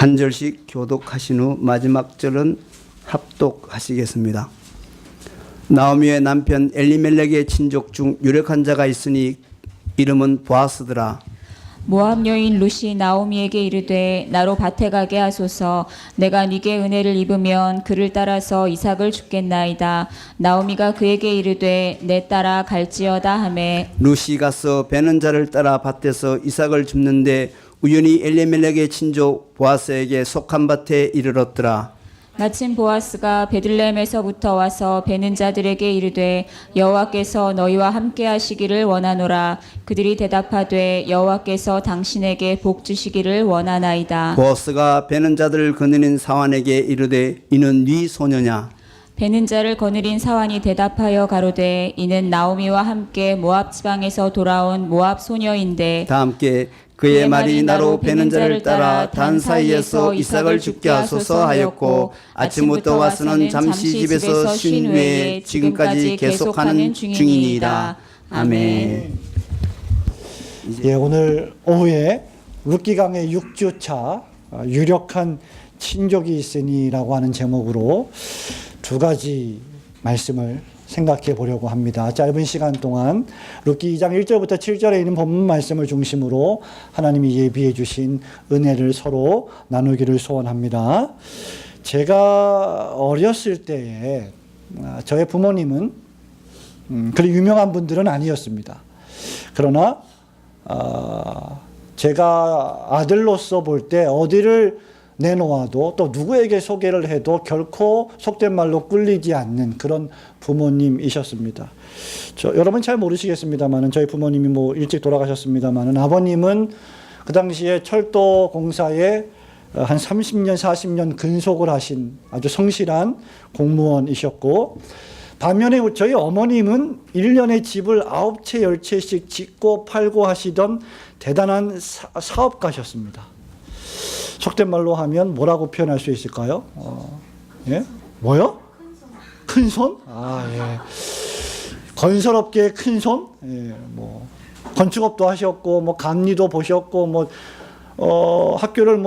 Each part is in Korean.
한 절씩 교독하신 후 마지막 절은 합독하시겠습니다. 나오미의 남편 엘리멜렉의 친족 중 유력한 자가 있으니 이름은 보아스더라. 모압 여인 룻이 나오미에게 이르되 나로 밭에 가게 하소서. 내가 네게 은혜를 입으면 그를 따라서 이삭을 줍겠나이다. 나오미가 그에게 이르되 내 따라 갈지어다 하매 룻이 가서 베는 자를 따라 밭에서 이삭을 줍는데 우연히 엘리멜렉의 친족 보아스에게 속한 밭에 이르렀더라. 마침 보아스가 베들레헴에서부터 와서 베는 자들에게 이르되 여호와께서 너희와 함께 하시기를 원하노라. 그들이 대답하되 여호와께서 당신에게 복 주시기를 원하나이다. 보아스가 베는 자들을 거느린 사환에게 이르되 이는 네 소녀냐? 베는 자를 거느린 사환이 대답하여 가로되 이는 나오미와 함께 모압 지방에서 돌아온 모압 소녀인데 다 함께 그의 말이 나로 베는 자를 따라 단 사이에서 이삭을 죽게 하소서 하였고 아침부터 와서는 잠시 집에서 쉰 후에 지금까지 계속하는 중이니이다. 아멘. 예, 오늘 오후에 룻기강의 6주차 유력한 친족이 있으니라고 하는 제목으로 두 가지 말씀을 생각해 보려고 합니다. 짧은 시간 동안 룻기 2장 1절부터 7절에 있는 본문 말씀을 중심으로 하나님이 예비해 주신 은혜를 서로 나누기를 소원합니다. 제가 어렸을 때에 저의 부모님은 그리 유명한 분들은 아니었습니다. 그러나 제가 아들로서 볼 때 어디를 내놓아도 또 누구에게 소개를 해도 결코 속된 말로 꿀리지 않는 그런 부모님이셨습니다. 여러분 잘 모르시겠습니다만은 저희 부모님이 뭐 일찍 돌아가셨습니다만은 아버님은 그 당시에 철도 공사에 한 30년, 40년 근속을 하신 아주 성실한 공무원이셨고, 반면에 저희 어머님은 1년에 집을 9채, 10채씩 짓고 팔고 하시던 대단한 사업가셨습니다. 속된 말로 하면 뭐라고 표현할 수 있을까요? 예? 뭐요? 큰 손? 예. 건설업계의 큰 손? 예, 뭐 건축업도 하셨고, 뭐 감리도 보셨고, 학교를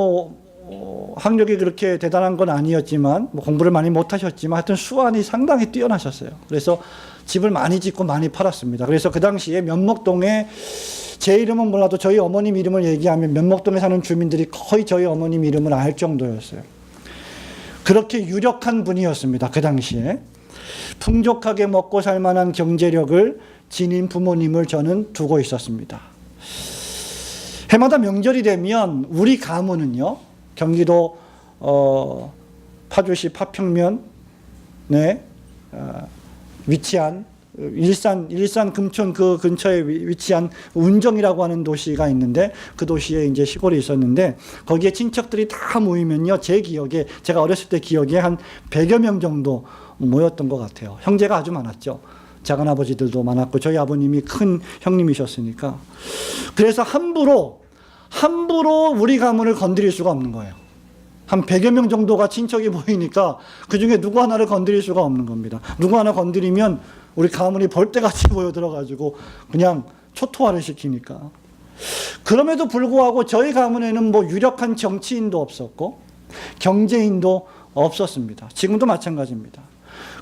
학력이 그렇게 대단한 건 아니었지만, 공부를 많이 못하셨지만, 하여튼 수완이 상당히 뛰어나셨어요. 그래서 집을 많이 짓고 많이 팔았습니다. 그래서 그 당시에 면목동에 제 이름은 몰라도 저희 어머님 이름을 얘기하면 면목동에 사는 주민들이 거의 저희 어머님 이름을 알 정도였어요. 그렇게 유력한 분이었습니다. 그 당시에. 풍족하게 먹고 살 만한 경제력을 지닌 부모님을 저는 두고 있었습니다. 해마다 명절이 되면 우리 가문은요, 경기도 파주시 파평면에 위치한 일산 금천 그 근처에 위치한 운정이라고 하는 도시가 있는데, 그 도시에 이제 시골이 있었는데, 거기에 친척들이 다 모이면요, 제 기억에, 제가 어렸을 때 기억에 한 100여 명 정도 모였던 것 같아요. 형제가 아주 많았죠. 작은 아버지들도 많았고, 저희 아버님이 큰 형님이셨으니까. 그래서 함부로 우리 가문을 건드릴 수가 없는 거예요. 한 100여 명 정도가 친척이 모이니까 그 중에 누구 하나를 건드릴 수가 없는 겁니다. 누구 하나 건드리면 우리 가문이 벌떼같이 모여들어가지고 그냥 초토화를 시키니까. 그럼에도 불구하고 저희 가문에는 유력한 정치인도 없었고 경제인도 없었습니다. 지금도 마찬가지입니다.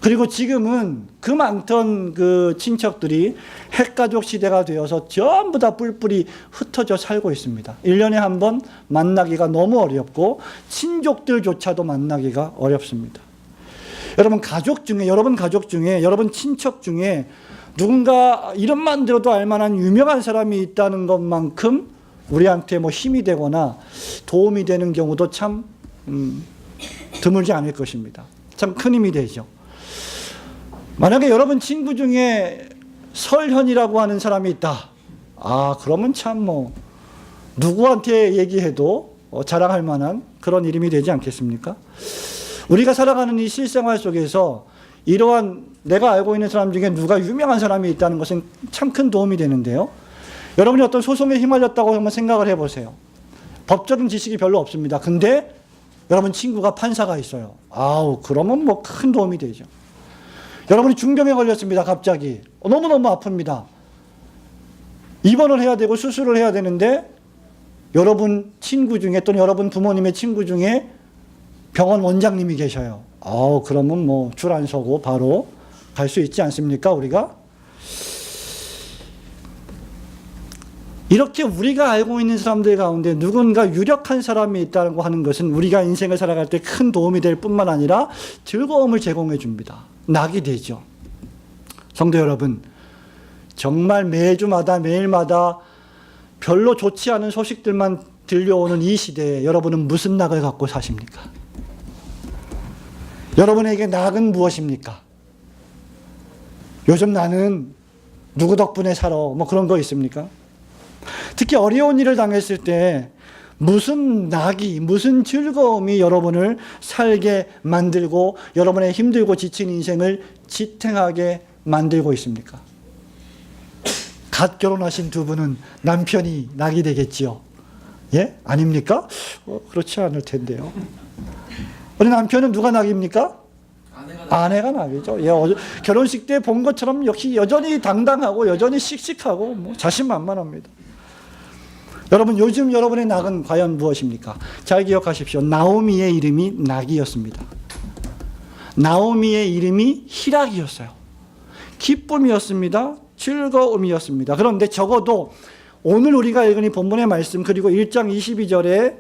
그리고 지금은 그 많던 그 친척들이 핵가족 시대가 되어서 전부 다 뿔뿔이 흩어져 살고 있습니다. 1년에 한 번 만나기가 너무 어렵고 친족들조차도 만나기가 어렵습니다. 여러분 가족 중에, 여러분 친척 중에 누군가 이름만 들어도 알만한 유명한 사람이 있다는 것만큼 우리한테 힘이 되거나 도움이 되는 경우도 참 드물지 않을 것입니다. 참 큰 힘이 되죠. 만약에 여러분 친구 중에 설현이라고 하는 사람이 있다. 그러면 참 누구한테 얘기해도 자랑할 만한 그런 이름이 되지 않겠습니까? 우리가 살아가는 이 실생활 속에서 이러한 내가 알고 있는 사람 중에 누가 유명한 사람이 있다는 것은 참 큰 도움이 되는데요. 여러분이 어떤 소송에 휘말렸다고 한번 생각을 해보세요. 법적인 지식이 별로 없습니다. 근데 여러분 친구가 판사가 있어요. 그러면 큰 도움이 되죠. 여러분이 중병에 걸렸습니다. 갑자기 너무너무 아픕니다. 입원을 해야 되고 수술을 해야 되는데 여러분 친구 중에 또는 여러분 부모님의 친구 중에 병원 원장님이 계셔요. 그러면 뭐 줄 안 서고 바로 갈 수 있지 않습니까? 우리가 이렇게 우리가 알고 있는 사람들 가운데 누군가 유력한 사람이 있다는 거 하는 것은 우리가 인생을 살아갈 때 큰 도움이 될 뿐만 아니라 즐거움을 제공해 줍니다. 낙이 되죠. 성도 여러분, 정말 매주마다 매일마다 별로 좋지 않은 소식들만 들려오는 이 시대에 여러분은 무슨 낙을 갖고 사십니까? 여러분에게 낙은 무엇입니까? 요즘 나는 누구 덕분에 살아? 뭐 그런 거 있습니까? 특히 어려운 일을 당했을 때 무슨 낙이, 무슨 즐거움이 여러분을 살게 만들고 여러분의 힘들고 지친 인생을 지탱하게 만들고 있습니까? 갓 결혼하신 두 분은 남편이 낙이 되겠지요. 예? 아닙니까? 그렇지 않을 텐데요. 우리 남편은 누가 낙입니까? 아내가 낙이죠. 예, 결혼식 때 본 것처럼 역시 여전히 당당하고 여전히 씩씩하고 뭐 자신만만합니다. 여러분, 요즘 여러분의 낙은 과연 무엇입니까? 잘 기억하십시오. 나오미의 이름이 낙이었습니다. 나오미의 이름이 희락이었어요. 기쁨이었습니다. 즐거움이었습니다. 그런데 적어도 오늘 우리가 읽은 이 본문의 말씀 그리고 1장 22절에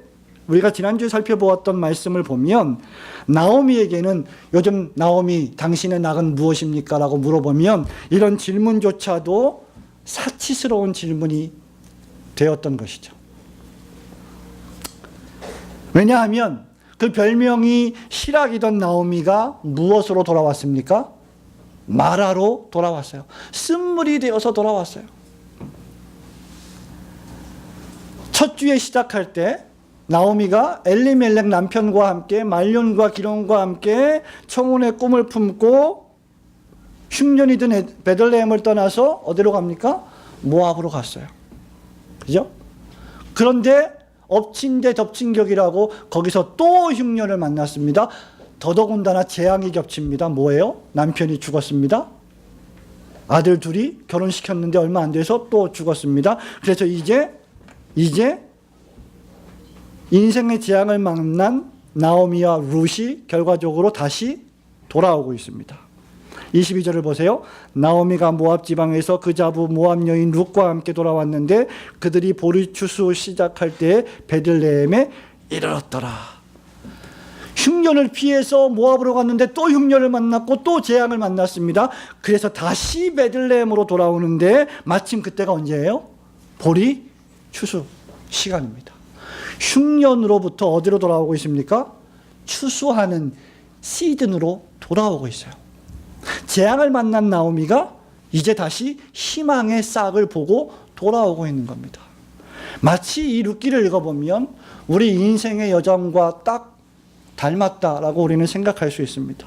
우리가 지난주에 살펴보았던 말씀을 보면 나오미에게는 요즘 나오미 당신의 낙은 무엇입니까? 라고 물어보면 이런 질문조차도 사치스러운 질문이 되었던 것이죠. 왜냐하면 그 별명이 희락이던 나오미가 무엇으로 돌아왔습니까? 마라로 돌아왔어요. 쓴물이 되어서 돌아왔어요. 첫 주에 시작할 때 나오미가 엘리멜렉 남편과 함께 말론과 기론과 함께 청혼의 꿈을 품고 흉년이 든 베들레헴을 떠나서 어디로 갑니까? 모압으로 갔어요. 그죠? 그런데 엎친 데 덮친 격이라고 거기서 또 흉년을 만났습니다. 더더군다나 재앙이 겹칩니다. 뭐예요? 남편이 죽었습니다. 아들 둘이 결혼시켰는데 얼마 안 돼서 또 죽었습니다. 그래서 이제 인생의 재앙을 만난 나오미와 룻이 결과적으로 다시 돌아오고 있습니다. 22절을 보세요. 나오미가 모압 지방에서 그 자부 모압 여인 룻과 함께 돌아왔는데 그들이 보리 추수 시작할 때 베들레헴에 이르렀더라. 흉년을 피해서 모압으로 갔는데 또 흉년을 만났고 또 재앙을 만났습니다. 그래서 다시 베들레헴으로 돌아오는데 마침 그때가 언제예요? 보리 추수 시간입니다. 흉년으로부터 어디로 돌아오고 있습니까? 추수하는 시즌으로 돌아오고 있어요. 재앙을 만난 나오미가 이제 다시 희망의 싹을 보고 돌아오고 있는 겁니다. 마치 이 룻기를 읽어보면 우리 인생의 여정과 딱 닮았다라고 우리는 생각할 수 있습니다.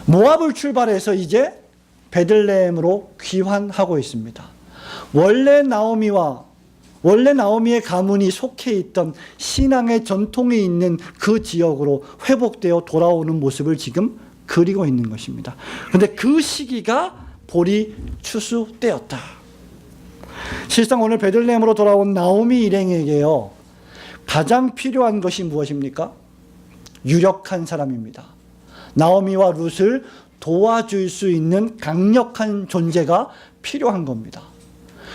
모압을 출발해서 이제 베들레헴으로 귀환하고 있습니다. 원래 나오미의 가문이 속해 있던 신앙의 전통이 있는 그 지역으로 회복되어 돌아오는 모습을 지금 그리고 있는 것입니다. 그런데 그 시기가 보리 추수 때였다. 실상 오늘 베들레헴으로 돌아온 나오미 일행에게요, 가장 필요한 것이 무엇입니까? 유력한 사람입니다. 나오미와 룻을 도와줄 수 있는 강력한 존재가 필요한 겁니다.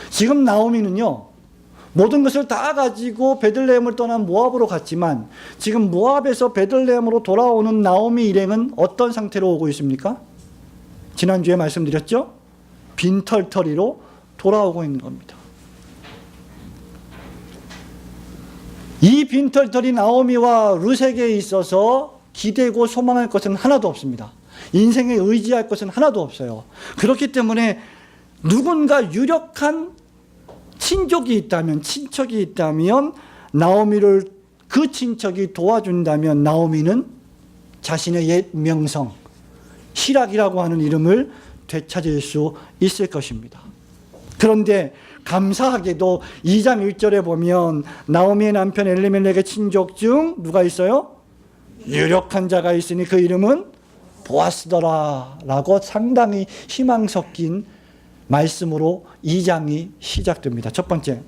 지금 나오미는요, 모든 것을 다 가지고 베들레헴을 떠난 모압으로 갔지만 지금 모압에서 베들레헴으로 돌아오는 나오미 일행은 어떤 상태로 오고 있습니까? 지난주에 말씀드렸죠? 빈털터리로 돌아오고 있는 겁니다. 이 빈털터리 나오미와 룻에게 있어서 기대고 소망할 것은 하나도 없습니다. 인생에 의지할 것은 하나도 없어요. 그렇기 때문에 누군가 유력한 친족이 있다면 나오미를 그 친척이 도와준다면 나오미는 자신의 옛 명성 희락이라고 하는 이름을 되찾을 수 있을 것입니다. 그런데 감사하게도 2장 1절에 보면 나오미의 남편 엘리멜렉의 친족 중 누가 있어요? 유력한 자가 있으니 그 이름은 보아스더라 라고 상당히 희망 섞인 말씀으로 2장이 시작됩니다. 첫 번째,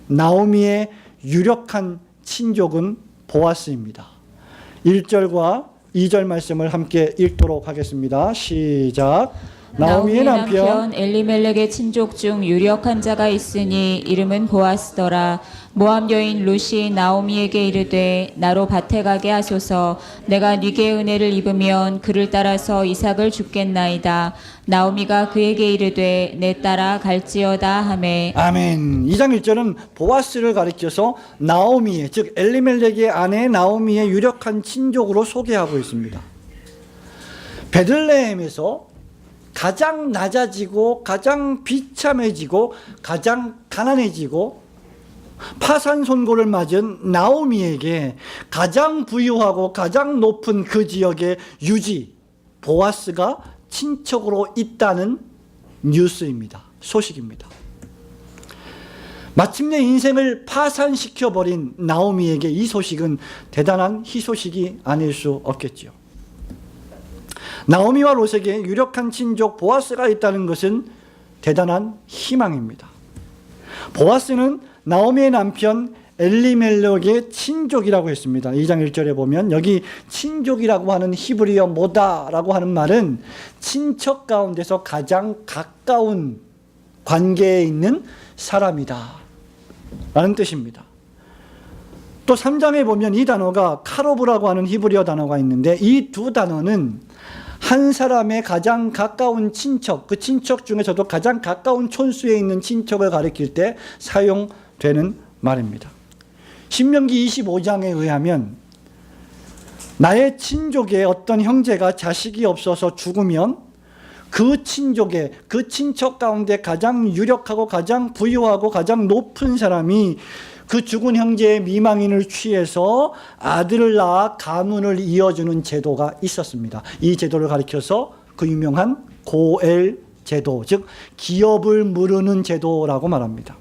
나오미의 유력한 친족은 보아스입니다. 1절과 2절 말씀을 함께 읽도록 하겠습니다. 시작. 나오미의 남편 엘리멜렉의 친족 중 유력한 자가 있으니 이름은 보아스더라. 모압 여인 룻이 나오미에게 이르되 나로 밭에 가게 하소서. 내가 네게 은혜를 입으면 그를 따라서 이삭을 줍겠나이다. 나오미가 그에게 이르되 내 따라 갈지어다 하매. 아멘. 2장 1절은 보아스를 가리켜서 나오미의, 즉 엘리멜렉의 아내 나오미의 유력한 친족으로 소개하고 있습니다. 베들레헴에서 가장 낮아지고 가장 비참해지고 가장 가난해지고 파산 선고를 맞은 나오미에게 가장 부유하고 가장 높은 그 지역의 유지 보아스가 친척으로 있다는 뉴스입니다. 소식입니다. 마침내 인생을 파산시켜버린 나오미에게 이 소식은 대단한 희소식이 아닐 수 없겠지요. 나오미와 롯에게 유력한 친족 보아스가 있다는 것은 대단한 희망입니다. 보아스는 나오미의 남편 엘리멜렉의 친족이라고 했습니다. 2장 1절에 보면 여기 친족이라고 하는 히브리어 모다라고 하는 말은 친척 가운데서 가장 가까운 관계에 있는 사람이다 라는 뜻입니다. 또 3장에 보면 이 단어가 카로브라고 하는 히브리어 단어가 있는데 이 두 단어는 한 사람의 가장 가까운 친척, 그 친척 중에서도 가장 가까운 촌수에 있는 친척을 가리킬 때 사용되는 말입니다. 신명기 25장에 의하면 나의 친족의 어떤 형제가 자식이 없어서 죽으면 그 친족의, 그 친척 가운데 가장 유력하고 가장 부유하고 가장 높은 사람이 그 죽은 형제의 미망인을 취해서 아들을 낳아 가문을 이어주는 제도가 있었습니다. 이 제도를 가리켜서 그 유명한 고엘 제도, 즉 기업을 무르는 제도라고 말합니다.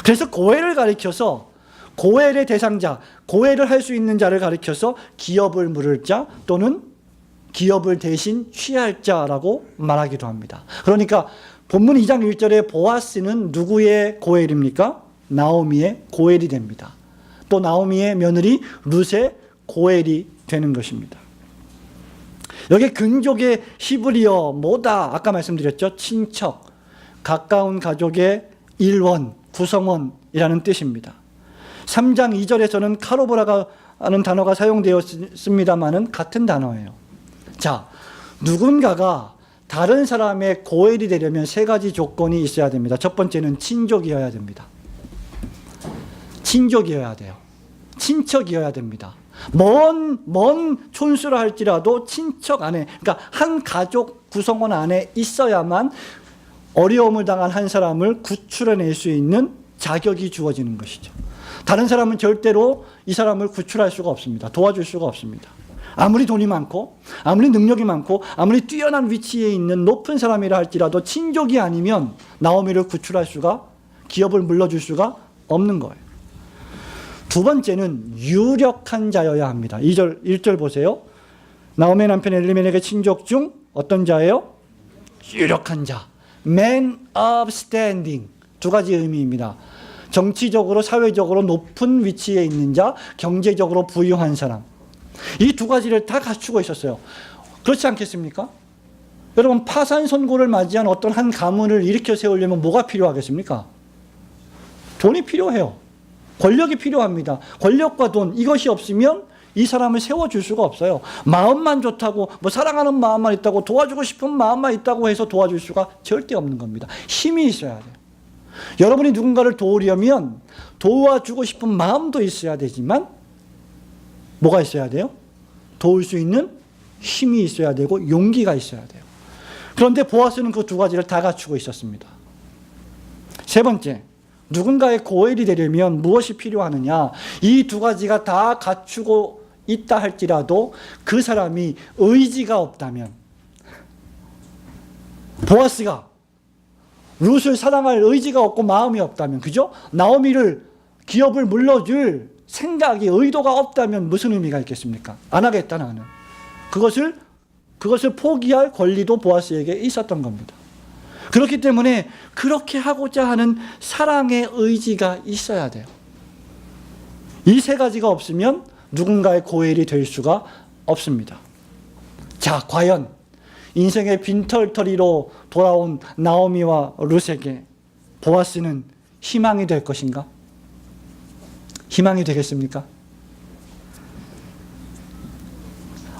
그래서 고엘을 가리켜서 고엘의 대상자, 고엘을 할 수 있는 자를 가리켜서 기업을 물을 자 또는 기업을 대신 취할 자라고 말하기도 합니다. 그러니까 본문 2장 1절에 보아스는 누구의 고엘입니까? 나오미의 고엘이 됩니다. 또 나오미의 며느리 룻의 고엘이 되는 것입니다. 여기 근족의 히브리어 모다, 아까 말씀드렸죠. 친척, 가까운 가족의 일원, 구성원이라는 뜻입니다. 3장 2절에서는 카로브라가 하는 단어가 사용되었습니다만은 같은 단어예요. 자, 누군가가 다른 사람의 고엘이 되려면 세 가지 조건이 있어야 됩니다. 첫 번째는 친족이어야 됩니다. 친족이어야 돼요. 친척이어야 됩니다. 먼 촌수라 할지라도 친척 안에, 그러니까 한 가족 구성원 안에 있어야만 어려움을 당한 한 사람을 구출해낼 수 있는 자격이 주어지는 것이죠. 다른 사람은 절대로 이 사람을 구출할 수가 없습니다. 도와줄 수가 없습니다. 아무리 돈이 많고 아무리 능력이 많고 아무리 뛰어난 위치에 있는 높은 사람이라 할지라도 친족이 아니면 나오미를 구출할 수가, 기업을 물러줄 수가 없는 거예요. 두 번째는 유력한 자여야 합니다. 1절 보세요. 나오미의 남편 엘리멜렉의 친족 중 어떤 자예요? 유력한 자. Man of standing. 두 가지 의미입니다. 정치적으로, 사회적으로 높은 위치에 있는 자, 경제적으로 부유한 사람. 이 두 가지를 다 갖추고 있었어요. 그렇지 않겠습니까? 여러분, 파산 선고를 맞이한 어떤 한 가문을 일으켜 세우려면 뭐가 필요하겠습니까? 돈이 필요해요. 권력이 필요합니다. 권력과 돈, 이것이 없으면 이 사람을 세워줄 수가 없어요. 마음만 좋다고, 사랑하는 마음만 있다고, 도와주고 싶은 마음만 있다고 해서 도와줄 수가 절대 없는 겁니다. 힘이 있어야 돼요. 여러분이 누군가를 도우려면 도와주고 싶은 마음도 있어야 되지만 뭐가 있어야 돼요? 도울 수 있는 힘이 있어야 되고 용기가 있어야 돼요. 그런데 보아스는 그 두 가지를 다 갖추고 있었습니다. 세 번째, 누군가의 고엘이 되려면 무엇이 필요하느냐? 이 두 가지가 다 갖추고 있다 할지라도 그 사람이 의지가 없다면, 보아스가 룻을 사랑할 의지가 없고 마음이 없다면, 그죠? 나오미를, 기업을 물러줄 생각이, 의도가 없다면 무슨 의미가 있겠습니까? 안 하겠다 나는. 그것을 포기할 권리도 보아스에게 있었던 겁니다. 그렇기 때문에 그렇게 하고자 하는 사랑의 의지가 있어야 돼요. 이 세 가지가 없으면 누군가의 고엘이 될 수가 없습니다. 자, 과연 인생의 빈털터리로 돌아온 나오미와 룻에게 보아스는 희망이 될 것인가? 희망이 되겠습니까?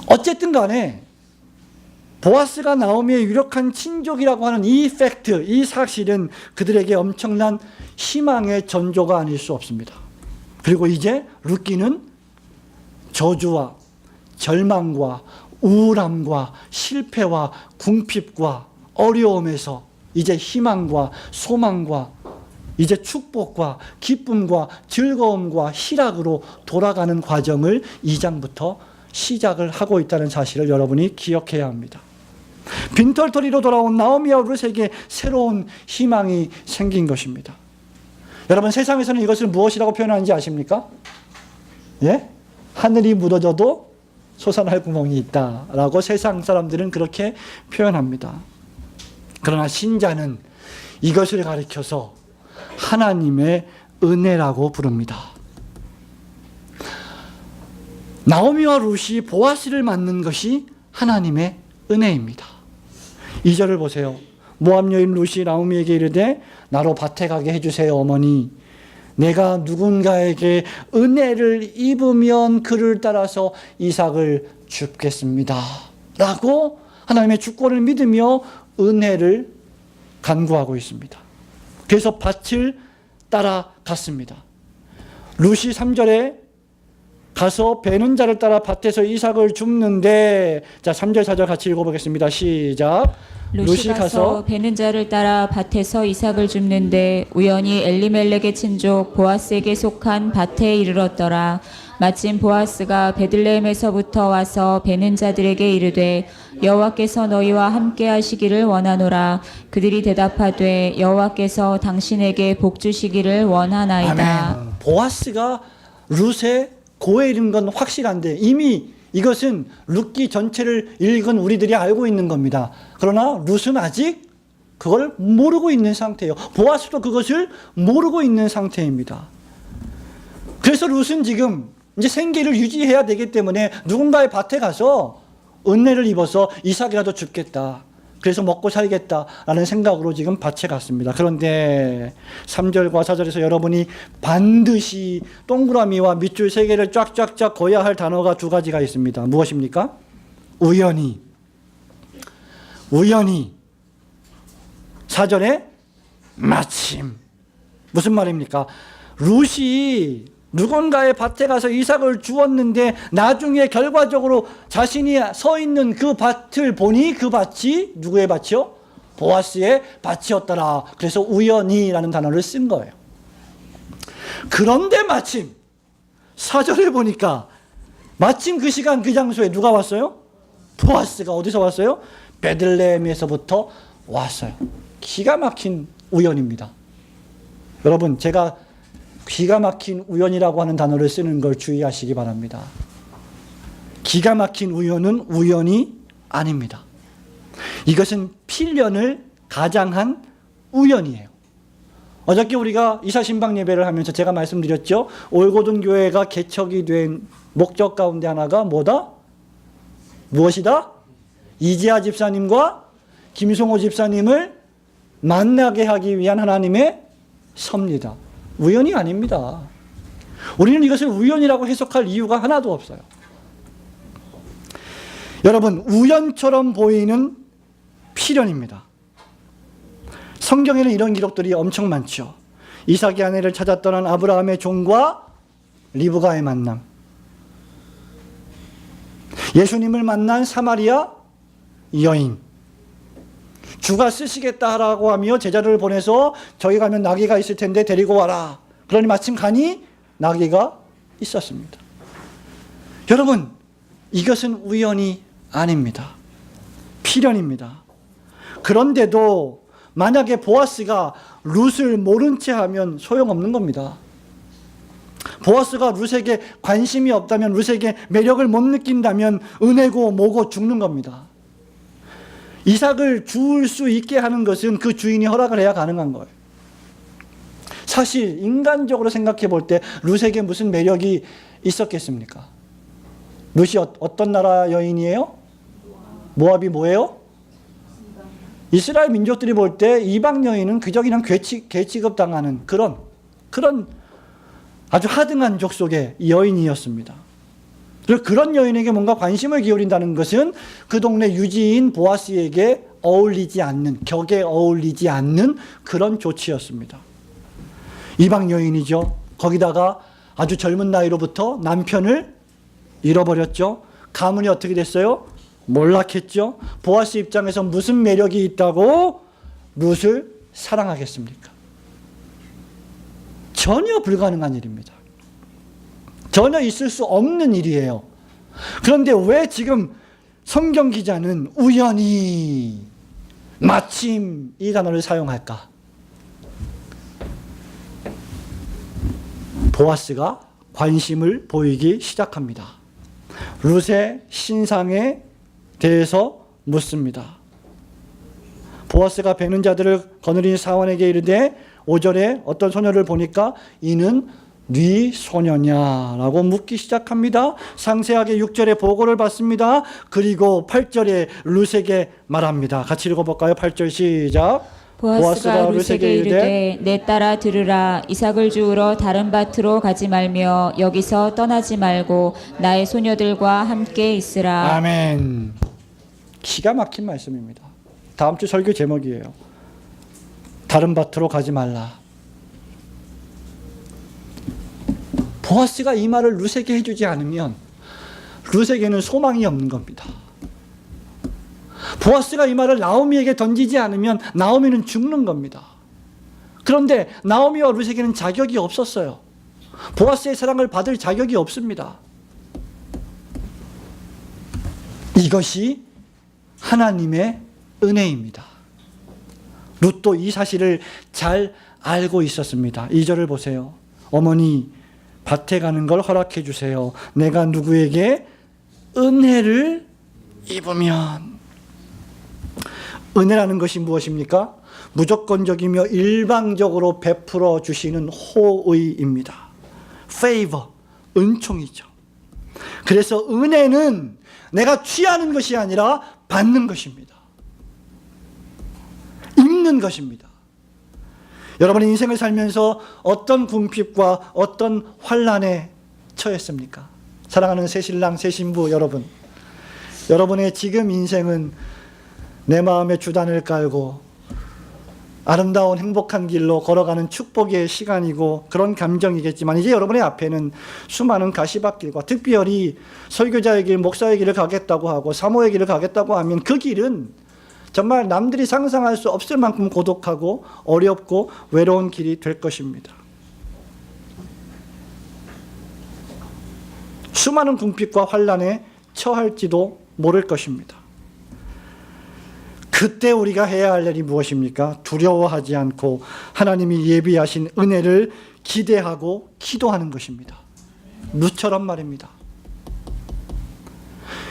어쨌든 간에 보아스가 나오미의 유력한 친족이라고 하는 이 팩트, 이 사실은 그들에게 엄청난 희망의 전조가 아닐 수 없습니다. 그리고 이제 룻기는 저주와 절망과 우울함과 실패와 궁핍과 어려움에서 이제 희망과 소망과 이제 축복과 기쁨과 즐거움과 희락으로 돌아가는 과정을 2장부터 시작을 하고 있다는 사실을 여러분이 기억해야 합니다. 빈털터리로 돌아온 나오미와 룻에게 새로운 희망이 생긴 것입니다. 여러분, 세상에서는 이것을 무엇이라고 표현하는지 아십니까? 예? 하늘이 무너져도 솟아날 구멍이 있다라고 세상 사람들은 그렇게 표현합니다. 그러나 신자는 이것을 가리켜서 하나님의 은혜라고 부릅니다. 나오미와 룻이 보아스를 만난 것이 하나님의 은혜입니다. 2절을 보세요. 모압 여인 룻이 나오미에게 이르되 나로 밭에 가게 해주세요 어머니. 내가 누군가에게 은혜를 입으면 그를 따라서 이삭을 줍겠습니다 라고 하나님의 주권을 믿으며 은혜를 간구하고 있습니다. 그래서 밭을 따라갔습니다. 룻이 3절에 가서 베는 자를 따라 밭에서 이삭을 줍는데, 자 3절 4절 같이 읽어보겠습니다. 시작. 룻이 가서 베는 자를 따라 밭에서 이삭을 줍는데 우연히 엘리멜렉의 친족 보아스에게 속한 밭에 이르렀더라. 마침 보아스가 베들레헴에서부터 와서 베는 자들에게 이르되 여호와께서 너희와 함께 하시기를 원하노라. 그들이 대답하되 여호와께서 당신에게 복 주시기를 원하나이다. 아멘. 보아스가 룻의 고엘인 건 확실한데 이미 이것은 룻기 전체를 읽은 우리들이 알고 있는 겁니다. 그러나 룻은 아직 그걸 모르고 있는 상태예요. 보아스도 그것을 모르고 있는 상태입니다. 그래서 룻은 지금 이제 생계를 유지해야 되기 때문에 누군가의 밭에 가서 은혜를 입어서 이삭이라도 줍겠다. 그래서 먹고 살겠다라는 생각으로 지금 밭에 갔습니다. 그런데 3절과 4절에서 여러분이 반드시 동그라미와 밑줄 3개를 쫙쫙쫙 그어야 할 단어가 2가지가 있습니다. 무엇입니까? 우연히. 4절에 마침. 무슨 말입니까? 룻이 누군가의 밭에 가서 이삭을 주었는데 나중에 결과적으로 자신이 서 있는 그 밭을 보니 그 밭이 누구의 밭이요? 보아스의 밭이었더라. 그래서 우연히라는 단어를 쓴 거예요. 그런데 마침 4절에 보니까 마침 그 시간 그 장소에 누가 왔어요? 보아스가 어디서 왔어요? 베들레헴에서부터 왔어요. 기가 막힌 우연입니다. 여러분, 제가 기가 막힌 우연이라고 하는 단어를 쓰는 걸 주의하시기 바랍니다. 기가 막힌 우연은 우연이 아닙니다. 이것은 필연을 가장한 우연이에요. 어저께 우리가 이사신방 예배를 하면서 제가 말씀드렸죠. 올고든 교회가 개척이 된 목적 가운데 하나가 뭐다? 무엇이다? 이지아 집사님과 김송호 집사님을 만나게 하기 위한 하나님의 섭니다. 우연이 아닙니다. 우리는 이것을 우연이라고 해석할 이유가 하나도 없어요. 여러분, 우연처럼 보이는 필연입니다. 성경에는 이런 기록들이 엄청 많죠. 이삭의 아내를 찾아 떠난 아브라함의 종과 리브가의 만남, 예수님을 만난 사마리아 여인, 주가 쓰시겠다라고 하며 제자를 보내서 저기 가면 나귀가 있을 텐데 데리고 와라. 그러니 마침 가니 나귀가 있었습니다. 여러분, 이것은 우연이 아닙니다. 필연입니다. 그런데도 만약에 보아스가 룻을 모른 채 하면 소용없는 겁니다. 보아스가 룻에게 관심이 없다면, 룻에게 매력을 못 느낀다면 은혜고 뭐고 죽는 겁니다. 이삭을 줄 수 있게 하는 것은 그 주인이 허락을 해야 가능한 거예요. 사실 인간적으로 생각해 볼 때 룻에게 무슨 매력이 있었겠습니까? 룻이 어떤 나라 여인이에요? 모압이 뭐예요? 이스라엘 민족들이 볼 때 이방 여인은 그저 그냥 개 취급당하는 그런 아주 하등한 족속의 여인이었습니다. 그리고 그런 여인에게 뭔가 관심을 기울인다는 것은 그 동네 유지인 보아스에게 어울리지 않는, 격에 어울리지 않는 그런 조치였습니다. 이방 여인이죠. 거기다가 아주 젊은 나이로부터 남편을 잃어버렸죠. 가문이 어떻게 됐어요? 몰락했죠. 보아스 입장에서 무슨 매력이 있다고 룻을 사랑하겠습니까? 전혀 불가능한 일입니다. 전혀 있을 수 없는 일이에요. 그런데 왜 지금 성경 기자는 우연히 마침 이 단어를 사용할까? 보아스가 관심을 보이기 시작합니다. 룻의 신상에 대해서 묻습니다. 보아스가 베는 자들을 거느린 사원에게 이르되 5절에 어떤 소녀를 보니까 이는 네 소녀냐라고 묻기 시작합니다. 상세하게 6절에 보고를 받습니다. 그리고 8절에 룻에게 말합니다. 같이 읽어볼까요? 8절 시작. 보아스가 룻에게 이르되 내 딸아 들으라. 이삭을 주우러 다른 밭으로 가지 말며 여기서 떠나지 말고 나의 소녀들과 함께 있으라. 아멘. 기가 막힌 말씀입니다. 다음 주 설교 제목이에요. 다른 밭으로 가지 말라. 보아스가 이 말을 룻에게 해주지 않으면 룻에게는 소망이 없는 겁니다. 보아스가 이 말을 나오미에게 던지지 않으면 나오미는 죽는 겁니다. 그런데 나오미와 룻에게는 자격이 없었어요. 보아스의 사랑을 받을 자격이 없습니다. 이것이 하나님의 은혜입니다. 룻도 이 사실을 잘 알고 있었습니다. 2절을 보세요. 어머니 밭에 가는 걸 허락해 주세요. 내가 누구에게 은혜를 입으면. 은혜라는 것이 무엇입니까? 무조건적이며 일방적으로 베풀어 주시는 호의입니다. favor, 은총이죠. 그래서 은혜는 내가 취하는 것이 아니라 받는 것입니다. 입는 것입니다. 여러분의 인생을 살면서 어떤 궁핍과 어떤 환난에 처했습니까? 사랑하는 새신랑 새신부 여러분, 여러분의 지금 인생은 내 마음에 주단을 깔고 아름다운 행복한 길로 걸어가는 축복의 시간이고 그런 감정이겠지만 이제 여러분의 앞에는 수많은 가시밭길과 특별히 설교자의 길, 목사의 길을 가겠다고 하고 사모의 길을 가겠다고 하면 그 길은 정말 남들이 상상할 수 없을 만큼 고독하고 어렵고 외로운 길이 될 것입니다. 수많은 궁핍과 환난에 처할지도 모를 것입니다. 그때 우리가 해야 할 일이 무엇입니까? 두려워하지 않고 하나님이 예비하신 은혜를 기대하고 기도하는 것입니다. 룻처럼 말입니다.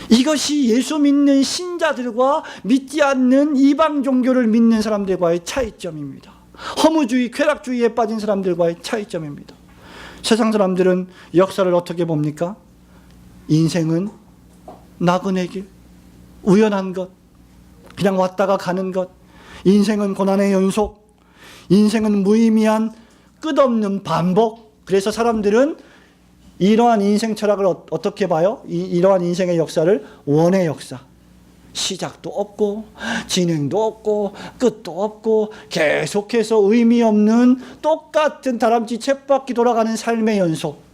이것이 예수 믿는 신자들과 믿지 않는 이방 종교를 믿는 사람들과의 차이점입니다. 허무주의, 쾌락주의에 빠진 사람들과의 차이점입니다. 세상 사람들은 역사를 어떻게 봅니까? 인생은 나그네 길, 우연한 것, 그냥 왔다가 가는 것, 인생은 고난의 연속, 인생은 무의미한 끝없는 반복. 그래서 사람들은 이러한 인생 철학을 어떻게 봐요? 이러한 인생의 역사를 원의 역사. 시작도 없고 진행도 없고 끝도 없고 계속해서 의미 없는 똑같은 다람쥐 쳇바퀴 돌아가는 삶의 연속.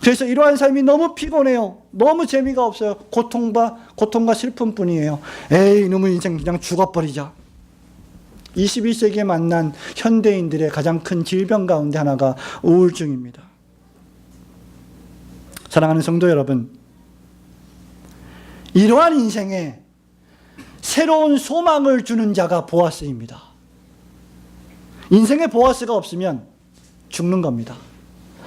그래서 이러한 삶이 너무 피곤해요. 너무 재미가 없어요. 고통과 슬픔뿐이에요. 에이, 이놈의 인생 그냥 죽어버리자. 21세기에 만난 현대인들의 가장 큰 질병 가운데 하나가 우울증입니다. 사랑하는 성도 여러분, 이러한 인생에 새로운 소망을 주는 자가 보아스입니다. 인생에 보아스가 없으면 죽는 겁니다.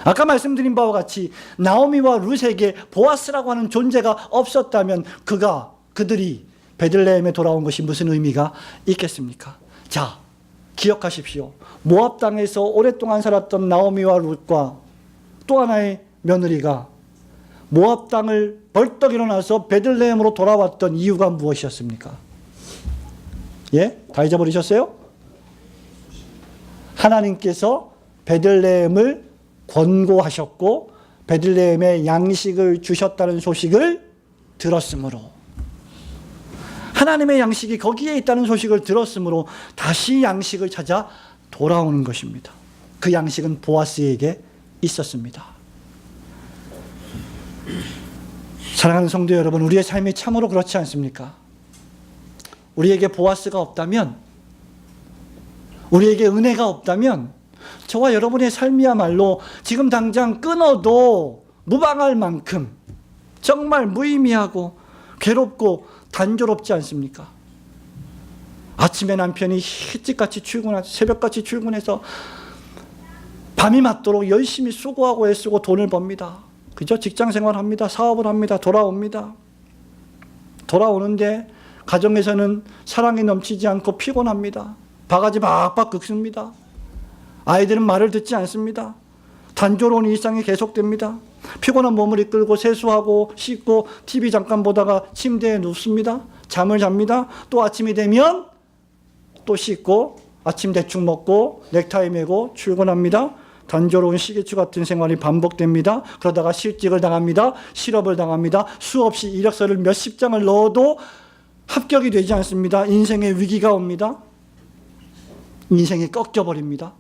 아까 말씀드린 바와 같이 나오미와 룻에게 보아스라고 하는 존재가 없었다면 그들이 베들레헴에 돌아온 것이 무슨 의미가 있겠습니까? 자, 기억하십시오. 모압 땅에서 오랫동안 살았던 나오미와 룻과 또 하나의 며느리가 모압 땅을 벌떡 일어나서 베들레헴으로 돌아왔던 이유가 무엇이었습니까? 예? 다 잊어버리셨어요? 하나님께서 베들레헴을 권고하셨고 베들레헴에 양식을 주셨다는 소식을 들었으므로, 하나님의 양식이 거기에 있다는 소식을 들었으므로 다시 양식을 찾아 돌아오는 것입니다. 그 양식은 보아스에게 있었습니다. 사랑하는 성도 여러분, 우리의 삶이 참으로 그렇지 않습니까? 우리에게 보아스가 없다면, 우리에게 은혜가 없다면 저와 여러분의 삶이야말로 지금 당장 끊어도 무방할 만큼 정말 무의미하고 괴롭고 단조롭지 않습니까? 아침에 남편이 일찍같이 새벽같이 출근해서 밤이 맞도록 열심히 수고하고 애쓰고 돈을 법니다. 그죠? 직장 생활합니다. 사업을 합니다. 돌아옵니다. 돌아오는데 가정에서는 사랑이 넘치지 않고 피곤합니다. 바가지 박박 긁습니다. 아이들은 말을 듣지 않습니다. 단조로운 일상이 계속됩니다. 피곤한 몸을 이끌고 세수하고 씻고 TV 잠깐 보다가 침대에 눕습니다. 잠을 잡니다. 또 아침이 되면 또 씻고 아침 대충 먹고 넥타이 메고 출근합니다. 단조로운 시계추 같은 생활이 반복됩니다. 그러다가 실직을 당합니다. 실업을 당합니다. 수없이 이력서를 몇십 장을 넣어도 합격이 되지 않습니다. 인생의 위기가 옵니다. 인생이 꺾여버립니다.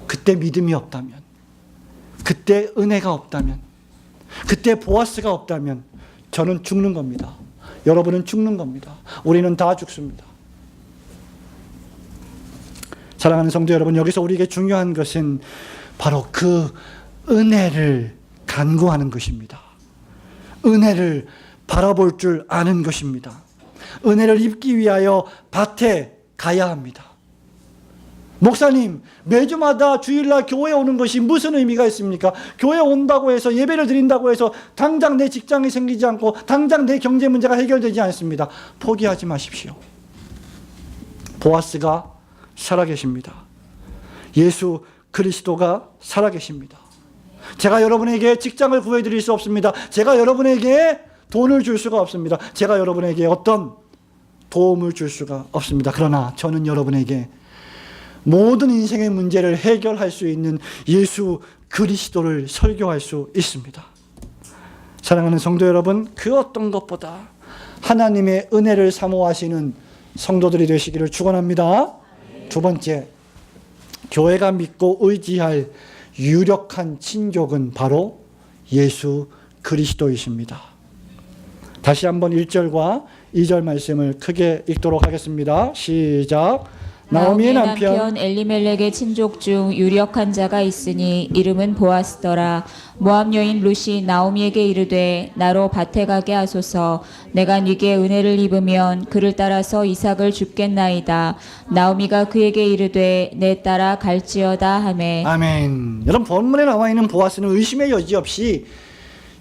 그때 믿음이 없다면, 그때 은혜가 없다면, 그때 보아스가 없다면 저는 죽는 겁니다. 여러분은 죽는 겁니다. 우리는 다 죽습니다. 사랑하는 성도 여러분, 여기서 우리에게 중요한 것은 바로 그 은혜를 간구하는 것입니다. 은혜를 바라볼 줄 아는 것입니다. 은혜를 입기 위하여 밭에 가야 합니다. 목사님, 매주마다 주일날 교회 오는 것이 무슨 의미가 있습니까? 교회 온다고 해서 예배를 드린다고 해서 당장 내 직장이 생기지 않고 당장 내 경제 문제가 해결되지 않습니다. 포기하지 마십시오. 보아스가 살아계십니다. 예수 그리스도가 살아계십니다. 제가 여러분에게 직장을 구해드릴 수 없습니다. 제가 여러분에게 돈을 줄 수가 없습니다. 제가 여러분에게 어떤 도움을 줄 수가 없습니다. 그러나 저는 여러분에게 모든 인생의 문제를 해결할 수 있는 예수 그리스도를 설교할 수 있습니다. 사랑하는 성도 여러분, 그 어떤 것보다 하나님의 은혜를 사모하시는 성도들이 되시기를 축원합니다. 두 번째, 교회가 믿고 의지할 유력한 친족은 바로 예수 그리스도이십니다. 다시 한번 1절과 2절 말씀을 크게 읽도록 하겠습니다. 시작. 나오미의 남편 엘리멜렉의 친족 중 유력한 자가 있으니 이름은 보아스더라. 모압 여인 룻이 나오미에게 이르되 나로 밭에 가게 하소서. 내가 네게 은혜를 입으면 그를 따라서 이삭을 줍겠나이다. 나오미가 그에게 이르되 내 따라 갈지어다 하매. 아멘. 여러분, 본문에 나와 있는 보아스는 의심의 여지 없이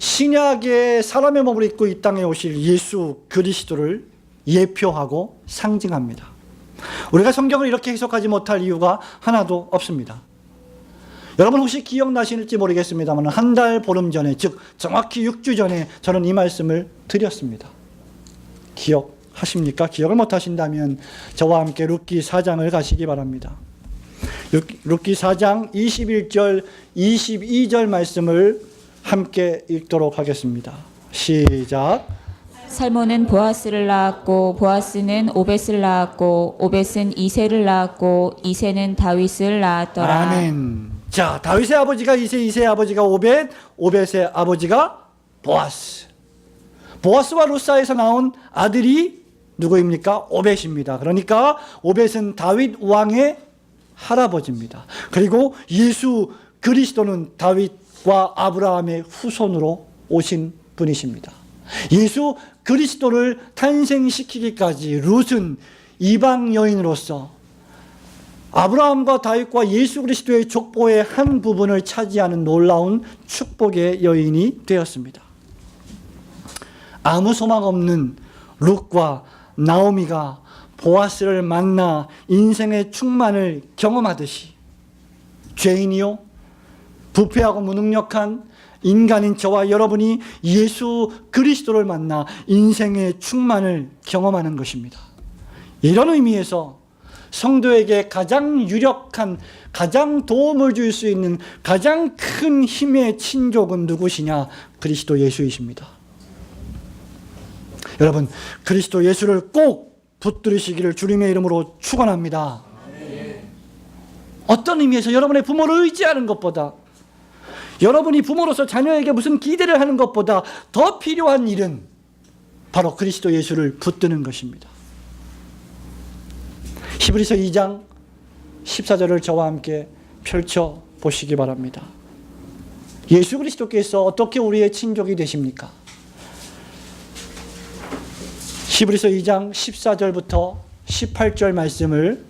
신약의 사람의 몸을 입고 이 땅에 오실 예수 그리스도를 예표하고 상징합니다. 우리가 성경을 이렇게 해석하지 못할 이유가 하나도 없습니다. 여러분 혹시 기억나실지 모르겠습니다만 한 달 보름 전에, 즉 정확히 6주 전에 저는 이 말씀을 드렸습니다. 기억하십니까? 기억을 못하신다면 저와 함께 룻기 4장을 가시기 바랍니다. 룻기 4장 21절 22절 말씀을 함께 읽도록 하겠습니다. 시작. 살몬은 보아스를 낳았고 보아스는 오벳을 낳았고 오벳은 이새를 낳았고 이새는 다윗을 낳았더라. 아멘. 자, 다윗의 아버지가 이새, 이새의 아버지가 오벳, 오벳의 아버지가 보아스. 보아스와 룻 사이에서 나온 아들이 누구입니까? 오벳입니다. 그러니까 오벳은 다윗 왕의 할아버지입니다. 그리고 예수 그리스도는 다윗과 아브라함의 후손으로 오신 분이십니다. 예수 그리스도를 탄생시키기까지 룻은 이방 여인으로서 아브라함과 다윗과 예수 그리스도의 족보의 한 부분을 차지하는 놀라운 축복의 여인이 되었습니다. 아무 소망 없는 룻과 나오미가 보아스를 만나 인생의 충만을 경험하듯이 죄인이요 부패하고 무능력한 인간인 저와 여러분이 예수 그리스도를 만나 인생의 충만을 경험하는 것입니다. 이런 의미에서 성도에게 가장 유력한, 가장 도움을 줄 수 있는 가장 큰 힘의 친족은 누구시냐? 그리스도 예수이십니다. 여러분, 그리스도 예수를 꼭 붙들으시기를 주님의 이름으로 축원합니다. 어떤 의미에서 여러분의 부모를 의지하는 것보다, 여러분이 부모로서 자녀에게 무슨 기대를 하는 것보다 더 필요한 일은 바로 그리스도 예수를 붙드는 것입니다. 히브리서 2장 14절을 저와 함께 펼쳐 보시기 바랍니다. 예수 그리스도께서 어떻게 우리의 친족이 되십니까? 히브리서 2장 14절부터 18절 말씀을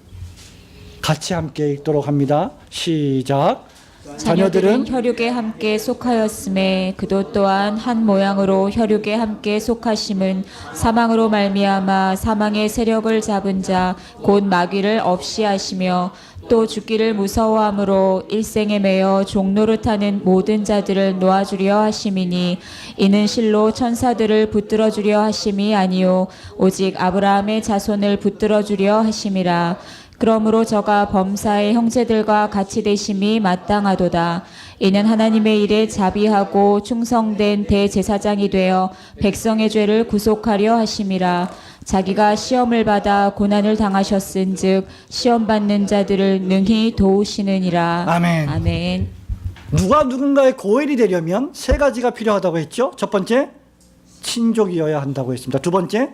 같이 함께 읽도록 합니다. 시작. 자녀들은 혈육에 함께 속하였음에 그도 또한 한 모양으로 혈육에 함께 속하심은 사망으로 말미암아 사망의 세력을 잡은 자 곧 마귀를 없이 하시며 또 죽기를 무서워함으로 일생에 매여 종노릇하는 모든 자들을 놓아주려 하심이니 이는 실로 천사들을 붙들어주려 하심이 아니요 오직 아브라함의 자손을 붙들어주려 하심이라. 그러므로 저가 범사의 형제들과 같이 되심이 마땅하도다. 이는 하나님의 일에 자비하고 충성된 대제사장이 되어 백성의 죄를 구속하려 하심이라. 자기가 시험을 받아 고난을 당하셨은즉 시험 받는 자들을 능히 도우시느니라. 아멘. 아멘. 누가 누군가의 고엘이 되려면 세 가지가 필요하다고 했죠. 첫 번째, 친족이어야 한다고 했습니다. 두 번째,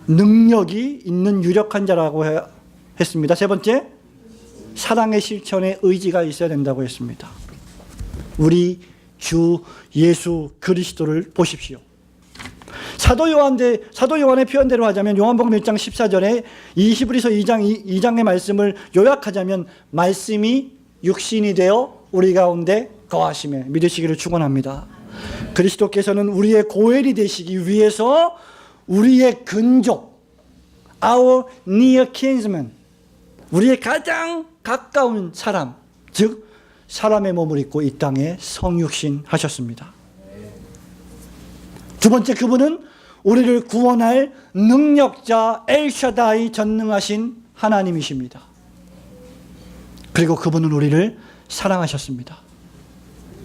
능력이 있는 유력한 자라고 했습니다. 세 번째, 사랑의 실천에 의지가 있어야 된다고 했습니다. 우리 주 예수 그리스도를 보십시오. 사도 요한의 표현대로 하자면 요한복음 1장 14절에 이 히브리서 2장의 말씀을 요약하자면 말씀이 육신이 되어 우리 가운데 거하심에 믿으시기를 축원합니다. 그리스도께서는 우리의 고엘이 되시기 위해서 우리의 근족, our near kinsman, 우리의 가장 가까운 사람, 즉 사람의 몸을 입고 이 땅에 성육신 하셨습니다. 두 번째, 그분은 우리를 구원할 능력자 엘샤다이 전능하신 하나님이십니다. 그리고 그분은 우리를 사랑하셨습니다.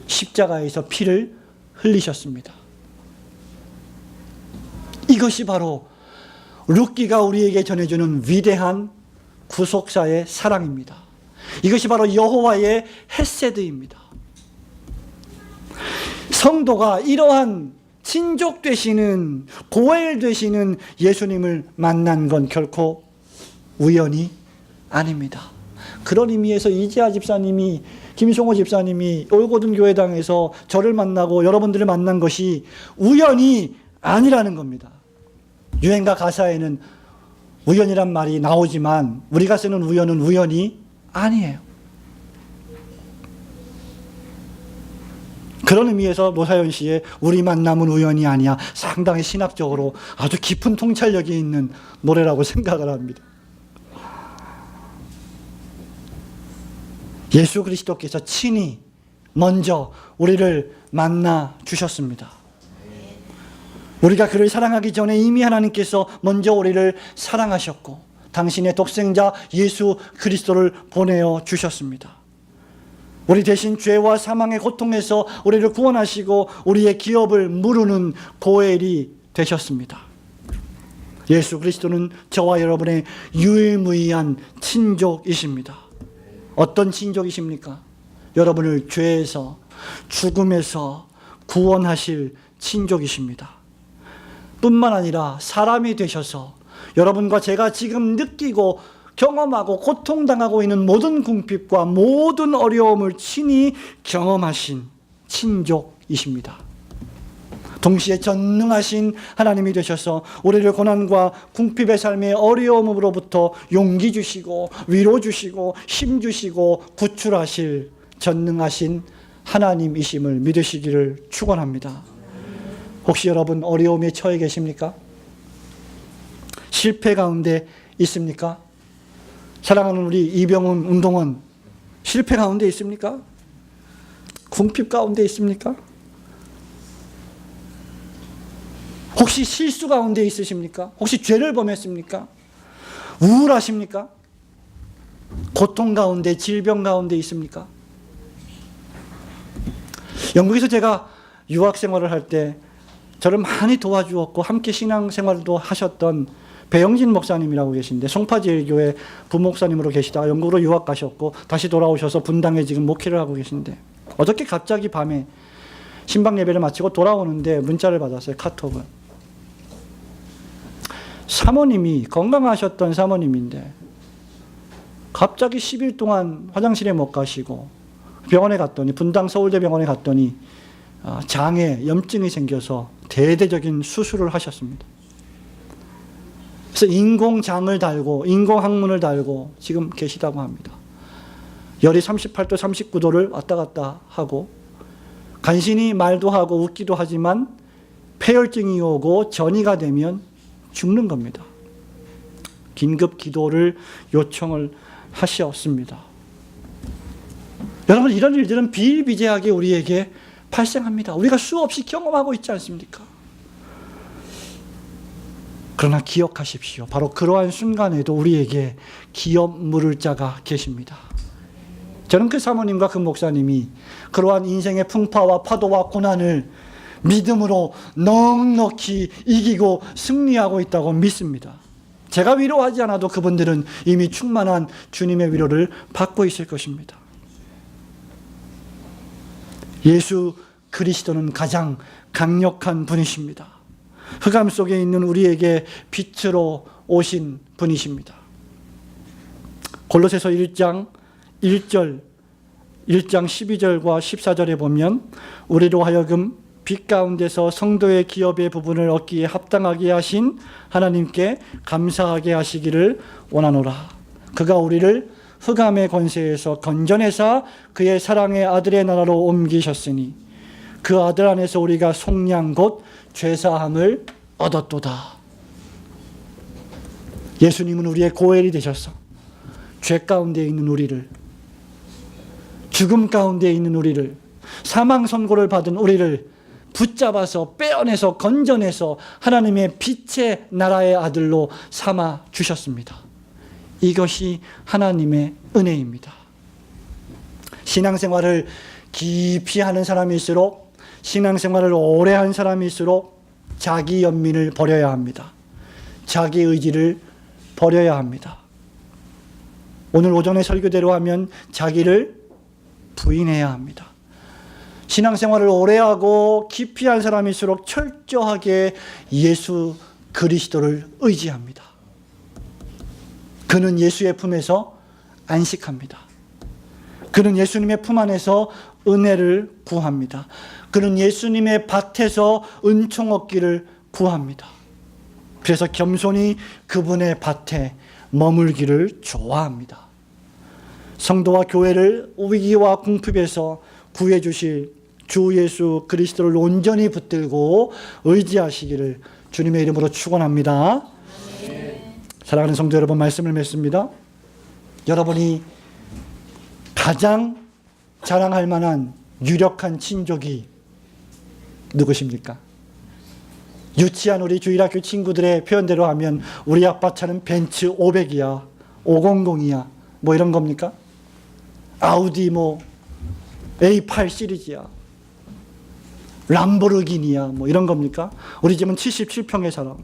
십자가에서 피를 흘리셨습니다. 이것이 바로 룻기가 우리에게 전해주는 위대한 구속사의 사랑입니다. 이것이 바로 여호와의 헤세드입니다. 성도가 이러한 친족 되시는, 고엘 되시는 예수님을 만난 건 결코 우연이 아닙니다. 그런 의미에서 이지아 집사님이, 김송호 집사님이 올고등교회당에서 저를 만나고 여러분들을 만난 것이 우연이 아니라는 겁니다. 유행가 가사에는 우연이란 말이 나오지만 우리가 쓰는 우연은 우연이 아니에요. 그런 의미에서 노사연 씨의 우리 만남은 우연이 아니야, 상당히 신학적으로 아주 깊은 통찰력이 있는 노래라고 생각을 합니다. 예수 그리스도께서 친히 먼저 우리를 만나 주셨습니다. 우리가 그를 사랑하기 전에 이미 하나님께서 먼저 우리를 사랑하셨고 당신의 독생자 예수 그리스도를 보내어 주셨습니다. 우리 대신 죄와 사망의 고통에서 우리를 구원하시고 우리의 기업을 무르는 고엘이 되셨습니다. 예수 그리스도는 저와 여러분의 유일무이한 친족이십니다. 어떤 친족이십니까? 여러분을 죄에서, 죽음에서 구원하실 친족이십니다. 뿐만 아니라 사람이 되셔서 여러분과 제가 지금 느끼고 경험하고 고통당하고 있는 모든 궁핍과 모든 어려움을 친히 경험하신 친족이십니다. 동시에 전능하신 하나님이 되셔서 우리를 고난과 궁핍의 삶의 어려움으로부터 용기 주시고 위로 주시고 힘 주시고 구출하실 전능하신 하나님이심을 믿으시기를 축원합니다. 혹시 여러분 어려움에 처해 계십니까? 실패 가운데 있습니까? 사랑하는 우리 이병훈 운동원, 실패 가운데 있습니까? 궁핍 가운데 있습니까? 혹시 실수 가운데 있으십니까? 혹시 죄를 범했습니까? 우울하십니까? 고통 가운데, 질병 가운데 있습니까? 영국에서 제가 유학 생활을 할 때 저를 많이 도와주었고 함께 신앙생활도 하셨던 배영진 목사님이라고 계신데 송파제일교회 부목사님으로 계시다가 영국으로 유학 가셨고 다시 돌아오셔서 분당에 지금 목회를 하고 계신데 어저께 갑자기 밤에 신방 예배를 마치고 돌아오는데 문자를 받았어요. 카톡을. 사모님이, 건강하셨던 사모님인데 갑자기 10일 동안 화장실에 못 가시고 병원에 갔더니, 분당 서울대병원에 갔더니 장에 염증이 생겨서 대대적인 수술을 하셨습니다. 그래서 인공장을 달고 인공항문을 달고 지금 계시다고 합니다. 열이 38도 39도를 왔다 갔다 하고 간신히 말도 하고 웃기도 하지만 폐혈증이 오고 전이가 되면 죽는 겁니다. 긴급 기도를 요청을 하셨습니다. 여러분, 이런 일들은 비일비재하게 우리에게 발생합니다. 우리가 수없이 경험하고 있지 않습니까? 그러나 기억하십시오. 바로 그러한 순간에도 우리에게 기업 물을 자가 계십니다. 저는 그 사모님과 그 목사님이 그러한 인생의 풍파와 파도와 고난을 믿음으로 넉넉히 이기고 승리하고 있다고 믿습니다. 제가 위로하지 않아도 그분들은 이미 충만한 주님의 위로를 받고 있을 것입니다. 예수 그리스도는 가장 강력한 분이십니다. 흑암 속에 있는 우리에게 빛으로 오신 분이십니다. 골로새서 1장 1절, 1장 12절과 14절에 보면 우리로 하여금 빛 가운데서 성도의 기업의 부분을 얻기에 합당하게 하신 하나님께 감사하게 하시기를 원하노라. 그가 우리를 흑암의 권세에서 건져내사 그의 사랑의 아들의 나라로 옮기셨으니 그 아들 안에서 우리가 속량 곧 죄사함을 얻었도다. 예수님은 우리의 고엘이 되셔서 죄 가운데 있는 우리를, 죽음 가운데 있는 우리를, 사망 선고를 받은 우리를 붙잡아서 빼어내서 건져내서 하나님의 빛의 나라의 아들로 삼아 주셨습니다. 이것이 하나님의 은혜입니다. 신앙생활을 깊이 하는 사람일수록, 신앙생활을 오래 한 사람일수록 자기 연민을 버려야 합니다. 자기 의지를 버려야 합니다. 오늘 오전에 설교대로 하면 자기를 부인해야 합니다. 신앙생활을 오래 하고 깊이 한 사람일수록 철저하게 예수 그리스도를 의지합니다. 그는 예수의 품에서 안식합니다. 그는 예수님의 품 안에서 은혜를 구합니다. 그는 예수님의 밭에서 은총 얻기를 구합니다. 그래서 겸손히 그분의 밭에 머물기를 좋아합니다. 성도와 교회를 위기와 궁핍에서 구해 주실 주 예수 그리스도를 온전히 붙들고 의지하시기를 주님의 이름으로 축원합니다. 사랑하는 성도 여러분, 말씀을 맺습니다. 여러분이 가장 자랑할 만한 유력한 친족이 누구십니까? 유치한 우리 주일학교 친구들의 표현대로 하면 우리 아빠 차는 벤츠 500이야, 500이야, 뭐 이런 겁니까? 아우디 뭐 A8 시리즈야, 람보르기니야, 뭐 이런 겁니까? 우리 집은 77평에 살아.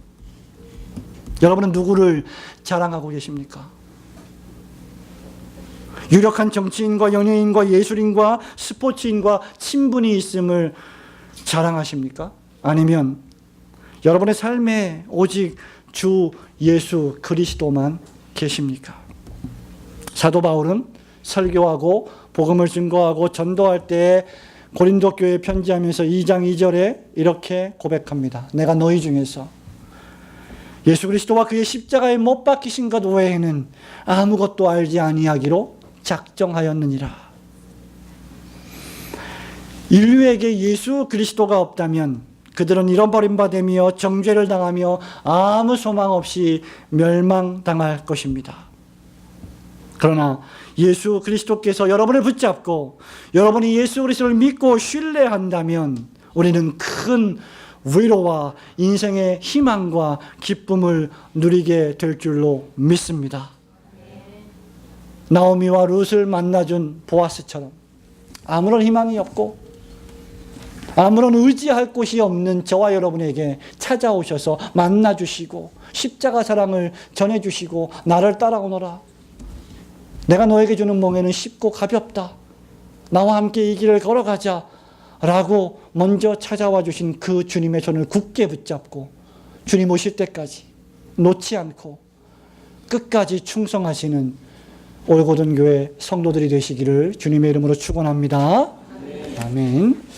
여러분은 누구를 자랑하고 계십니까? 유력한 정치인과 연예인과 예술인과 스포츠인과 친분이 있음을 자랑하십니까? 아니면 여러분의 삶에 오직 주 예수 그리스도만 계십니까? 사도 바울은 설교하고 복음을 증거하고 전도할 때 고린도 교회에 편지하면서 2장 2절에 이렇게 고백합니다. 내가 너희 중에서 예수 그리스도와 그의 십자가에 못 박히신 것 외에는 아무것도 알지 아니하기로 작정하였느니라. 인류에게 예수 그리스도가 없다면 그들은 잃어버림받으며 정죄를 당하며 아무 소망 없이 멸망당할 것입니다. 그러나 예수 그리스도께서 여러분을 붙잡고 여러분이 예수 그리스도를 믿고 신뢰한다면 우리는 큰 위로와 인생의 희망과 기쁨을 누리게 될 줄로 믿습니다. 나오미와 룻을 만나준 보아스처럼 아무런 희망이 없고 아무런 의지할 곳이 없는 저와 여러분에게 찾아오셔서 만나주시고 십자가 사랑을 전해주시고 나를 따라오너라. 내가 너에게 주는 멍에는 쉽고 가볍다. 나와 함께 이 길을 걸어가자 라고 먼저 찾아와 주신 그 주님의 손을 굳게 붙잡고 주님 오실 때까지 놓지 않고 끝까지 충성하시는 올고든 교회 성도들이 되시기를 주님의 이름으로 축원합니다. 아멘.